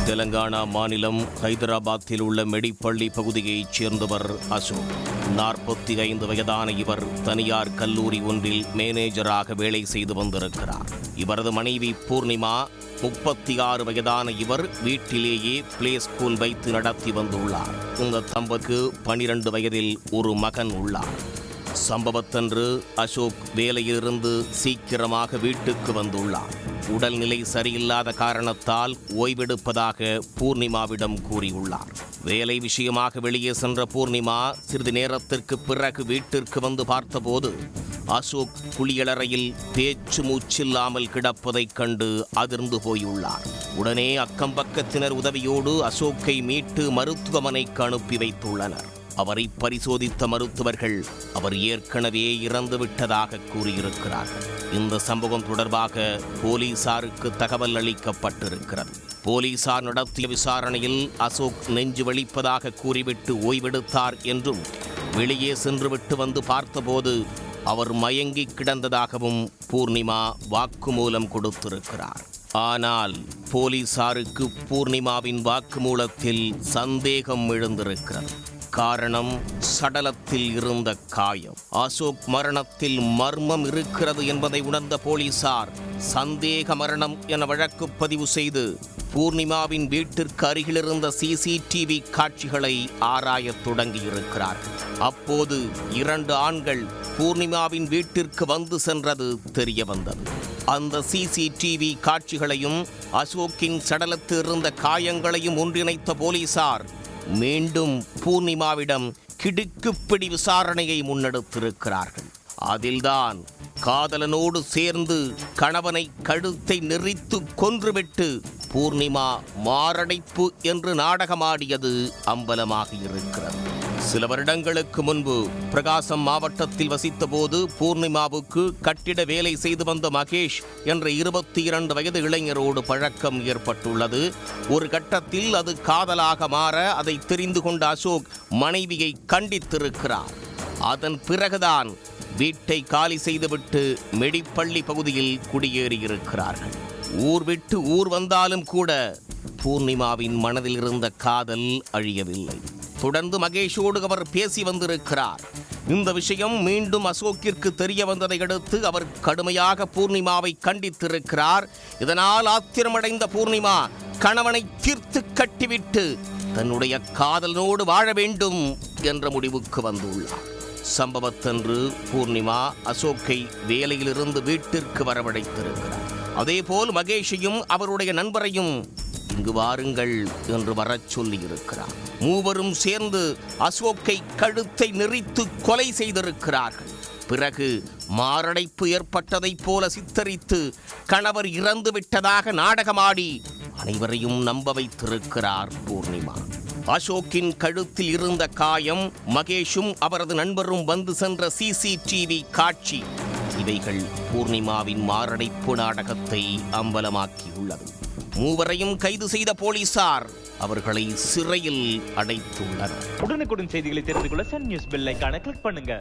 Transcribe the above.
தெலங்கானா மாநிலம் ஹைதராபாத்தில் உள்ள மெடிப்பள்ளி பகுதியைச் சேர்ந்தவர் அசோக். 45 வயதான இவர் தனியார் கல்லூரி ஒன்றில் மேனேஜராக வேலை செய்து வந்திருக்கிறார். இவரது மனைவி பூர்ணிமா, 36 வயதான இவர் வீட்டிலேயே பிளே ஸ்கூல் வைத்து நடத்தி வந்துள்ளார். இந்த தம்பதிக்கு 12 வயதில் ஒரு மகன் உள்ளார். சம்பவத்தன்று அசோக் வேலையிலிருந்து சீக்கிரமாக வீட்டுக்கு வந்துள்ளார். உடல்நிலை சரியில்லாத காரணத்தால் ஓய்வெடுப்பதாக பூர்ணிமாவிடம் கூறியுள்ளார். வேலை விஷயமாக வெளியே சென்ற பூர்ணிமா சிறிது நேரத்திற்கு பிறகு வீட்டிற்கு வந்து பார்த்தபோது அசோக் குளியலறையில் பேச்சு மூச்சில்லாமல் கிடப்பதைக் கண்டு அதிர்ந்து போயுள்ளார். உடனே அக்கம்பக்கத்தினர் உதவியோடு அசோக்கை மீட்டு மருத்துவமனைக்கு அனுப்பி வைத்துள்ளனர். அவரை பரிசோதித்த மருத்துவர்கள் அவர் ஏற்கனவே இறந்துவிட்டதாக கூறியிருக்கிறார்கள். இந்த சம்பவம் தொடர்பாக போலீசாருக்கு தகவல் அளிக்கப்பட்டிருக்கிறது. போலீசார் நடத்திய விசாரணையில் அசோக் நெஞ்சு வலிப்பதாக கூறிவிட்டு ஓய்வெடுத்தார் என்றும், வெளியே சென்றுவிட்டு வந்து பார்த்தபோது அவர் மயங்கி கிடந்ததாகவும் பூர்ணிமா வாக்குமூலம் கொடுத்திருக்கிறார். ஆனால் போலீசாருக்கு பூர்ணிமாவின் வாக்குமூலத்தில் சந்தேகம் எழுந்திருக்கிறது. காரணம், சடலத்தில் இருந்த காயம். அசோக் மரணத்தில் மர்மம் இருக்கிறது என்பதை உணர்ந்த போலீசார் சந்தேக மரணம் என வழக்கு பதிவு செய்து பூர்ணிமாவின் வீட்டிற்கு அருகிலிருந்த சிசிடிவி காட்சிகளை ஆராயத் தொடங்கியிருக்கிறார்கள். அப்போது 2 ஆண்கள் பூர்ணிமாவின் வீட்டிற்கு வந்து சென்றது தெரிய வந்தது. அந்த சிசிடிவி காட்சிகளையும் அசோக்கின் சடலத்தில் இருந்த காயங்களையும் ஒன்றிணைத்த போலீசார் மீண்டும் பூர்ணிமாவிடம் கிடுக்குப்பிடி விசாரணையை முன்னெடுத்திருக்கிறார்கள். அதில்தான் காதலனோடு சேர்ந்து கணவனை கழுத்தை நெரித்து கொன்றுவிட்டு பூர்ணிமா மாரடைப்பு என்று நாடகமாடியது அம்பலமாகி இருக்கிறது. சில வருடங்களுக்கு முன்பு பிரகாசம் மாவட்டத்தில் வசித்த போது பூர்ணிமாவுக்கு கட்டிட வேலை செய்து வந்த மகேஷ் என்ற 22 வயது இளைஞரோடு பழக்கம் ஏற்பட்டுள்ளது. ஒரு கட்டத்தில் அது காதலாக மாற அதை தெரிந்து கொண்ட அசோக் மனைவியை கண்டித்திருக்கிறார். அதன் பிறகுதான் வீட்டை காலி செய்துவிட்டு மெடிப்பள்ளி பகுதியில் குடியேறியிருக்கிறார்கள். ஊர் விட்டு ஊர் வந்தாலும் கூட பூர்ணிமாவின் மனதில் இருந்த காதல் அழியவில்லை. தொடர்ந்து மகேஷோடு அவர் பேசி வந்திருக்கிறார். இந்த விஷயம் மீண்டும் அசோக்கிற்கு தெரிய வந்ததை அடுத்து அவர் கடுமையாக பூர்ணிமாவை கண்டித்திருக்கிறார். இதனால் ஆத்திரமடைந்த பூர்ணிமா கணவனை தீர்த்து கட்டிவிட்டு தன்னுடைய காதலனோடு வாழ வேண்டும் என்ற முடிவுக்கு வந்துள்ளார். சம்பவத்தன்று பூர்ணிமா அசோக்கை வேலையிலிருந்து வீட்டிற்கு வரவழைத்திருக்கிறார். அதேபோல் மகேஷையும் அவருடைய நண்பரையும் இங்கு வாருங்கள் என்று வரச் சொல்லியிருக்கிறார். மூவரும் சேர்ந்து அசோக்கை கழுத்தை நெரித்து கொலை செய்திருக்கிறார்கள். பிறகு மாரடைப்பு ஏற்பட்டதைப் போல சித்தரித்து கணவர் இறந்து விட்டதாக நாடகமாடி அனைவரையும் நம்ப வைத்திருக்கிறார் பூர்ணிமா. அசோக்கின் கழுத்தில் இருந்த காயம், மகேஷும் அவரது நண்பரும் வந்து சென்ற சிசிடிவி காட்சி, இவைகள் பூர்ணிமாவின் மாரடைப்பு நாடகத்தை அம்பலமாக்கியுள்ளது. மூவரையும் கைது செய்த போலீசார் அவர்களை சிறையில் அடைத்துள்ளனர். உடனுக்குடன் செய்திகளை தெரிந்து கொள்ள சன் நியூஸ் பெல் ஐகானை கிளிக் பண்ணுங்க.